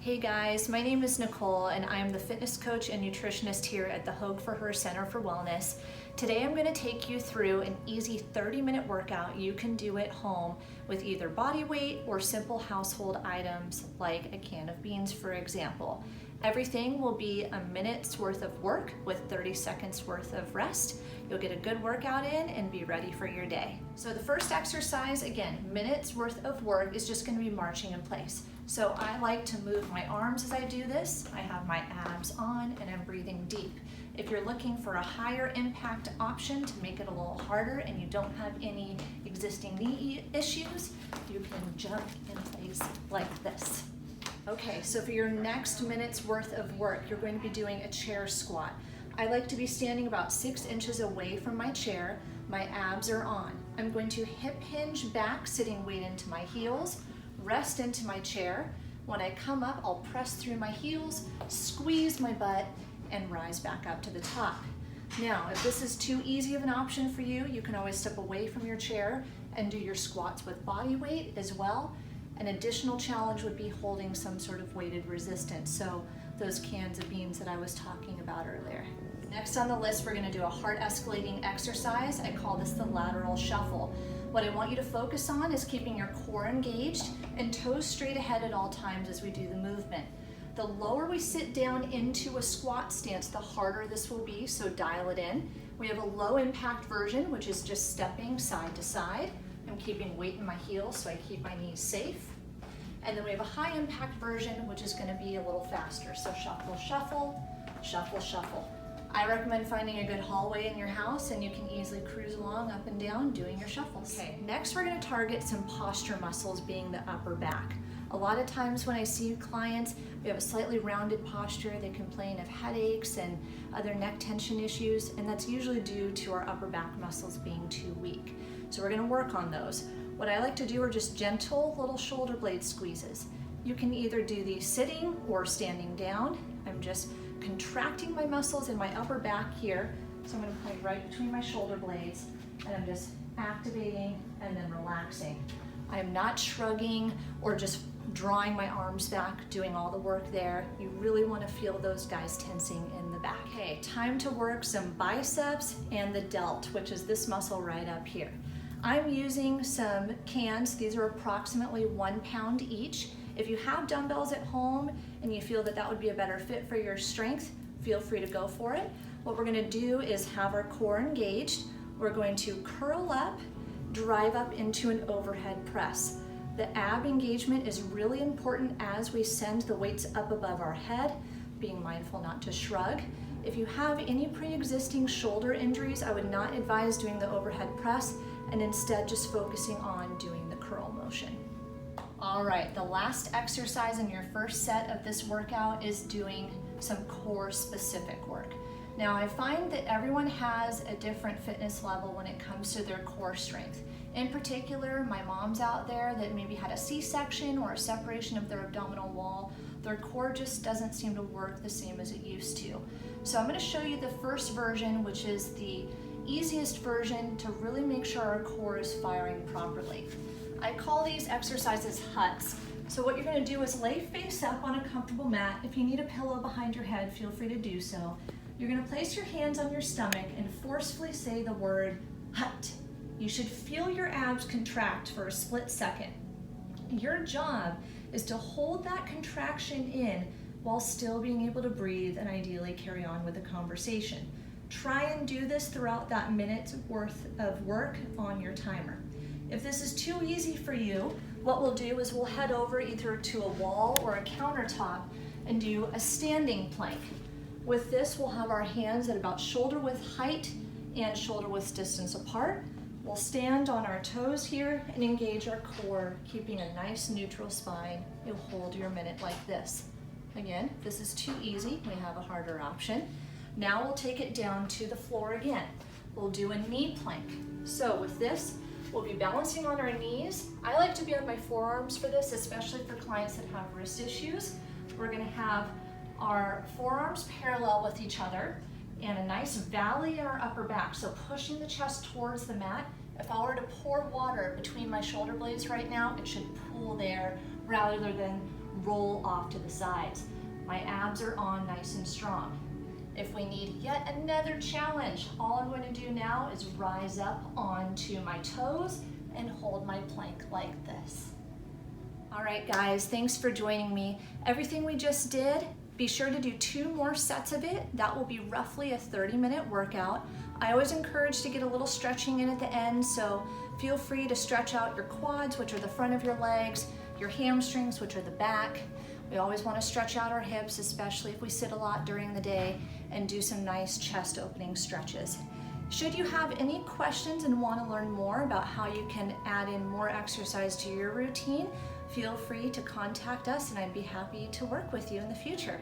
Hey guys, my name is Nicole and I'm the fitness coach and nutritionist here at the Hogue for Her Center for Wellness. Today I'm going to take you through an easy 30-minute workout you can do at home with either body weight or simple household items like a can of beans, for example. Everything will be a minute's worth of work with 30 seconds worth of rest. You'll get a good workout in and be ready for your day. So the first exercise, again, minutes worth of work, is just going to be marching in place. So I like to move my arms as I do this. I have my abs on and I'm breathing deep. If you're looking for a higher impact option to make it a little harder and you don't have any existing knee issues, you can jump in place like this. Okay, so for your next minute's worth of work, you're going to be doing a chair squat. I like to be standing about 6 inches away from my chair. My abs are on. I'm going to hip hinge back, sitting weight into my heels, rest into my chair. When I come up, I'll press through my heels, squeeze my butt, and rise back up to the top. Now, if this is too easy of an option for you, you can always step away from your chair and do your squats with body weight as well. An additional challenge would be holding some sort of weighted resistance, so those cans of beans that I was talking about earlier. Next on the list, we're gonna do a heart escalating exercise. I call this the lateral shuffle. What I want you to focus on is keeping your core engaged and toes straight ahead at all times as we do the movement. The lower we sit down into a squat stance, the harder this will be, so dial it in. We have a low impact version, which is just stepping side to side. I'm keeping weight in my heels so I keep my knees safe. And then we have a high impact version, which is gonna be a little faster. So shuffle, shuffle, shuffle, shuffle. I recommend finding a good hallway in your house and you can easily cruise along up and down doing your shuffles. Okay, next we're gonna target some posture muscles, being the upper back. A lot of times when I see clients, we have a slightly rounded posture, they complain of headaches and other neck tension issues, and that's usually due to our upper back muscles being too weak. So we're gonna work on those. What I like to do are just gentle little shoulder blade squeezes. You can either do these sitting or standing down. I'm just contracting my muscles in my upper back here. So I'm gonna point right between my shoulder blades and I'm just activating and then relaxing. I'm not shrugging or just drawing my arms back, doing all the work there. You really wanna feel those guys tensing in the back. Okay, time to work some biceps and the delt, which is this muscle right up here. I'm using some cans. These are approximately 1 pound each. If you have dumbbells at home and you feel that that would be a better fit for your strength, feel free to go for it. What we're gonna do is have our core engaged. We're going to curl up, drive up into an overhead press. The ab engagement is really important as we send the weights up above our head, being mindful not to shrug. If you have any pre-existing shoulder injuries, I would not advise doing the overhead press and instead just focusing on doing the curl motion. All right, the last exercise in your first set of this workout is doing some core specific work. Now I find that everyone has a different fitness level when it comes to their core strength. In particular, my moms out there that maybe had a C-section or a separation of their abdominal wall, their core just doesn't seem to work the same as it used to. So I'm gonna show you the first version, which is the easiest version to really make sure our core is firing properly. I call these exercises huts. So what you're gonna do is lay face up on a comfortable mat. If you need a pillow behind your head, feel free to do so. You're gonna place your hands on your stomach and forcefully say the word hut. You should feel your abs contract for a split second. Your job is to hold that contraction in while still being able to breathe and ideally carry on with the conversation. Try and do this throughout that minute's worth of work on your timer. If this is too easy for you, what we'll do is we'll head over either to a wall or a countertop and do a standing plank. With this, we'll have our hands at about shoulder width height and shoulder width distance apart. We'll stand on our toes here and engage our core, keeping a nice neutral spine. You'll hold your minute like this. Again, if this is too easy, we have a harder option. Now we'll take it down to the floor again. We'll do a knee plank. So with this, we'll be balancing on our knees. I like to be on my forearms for this, especially for clients that have wrist issues. We're gonna have our forearms parallel with each other and a nice valley in our upper back. So pushing the chest towards the mat. If I were to pour water between my shoulder blades right now, it should pool there rather than roll off to the sides. My abs are on nice and strong. If we need yet another challenge, all I'm going to do now is rise up onto my toes and hold my plank like this. All right, guys, thanks for joining me. Everything we just did, be sure to do 2 more sets of it. That will be roughly a 30-minute workout. I always encourage to get a little stretching in at the end, so feel free to stretch out your quads, which are the front of your legs, your hamstrings, which are the back. We always want to stretch out our hips, especially if we sit a lot during the day, and do some nice chest opening stretches. Should you have any questions and want to learn more about how you can add in more exercise to your routine, feel free to contact us and I'd be happy to work with you in the future.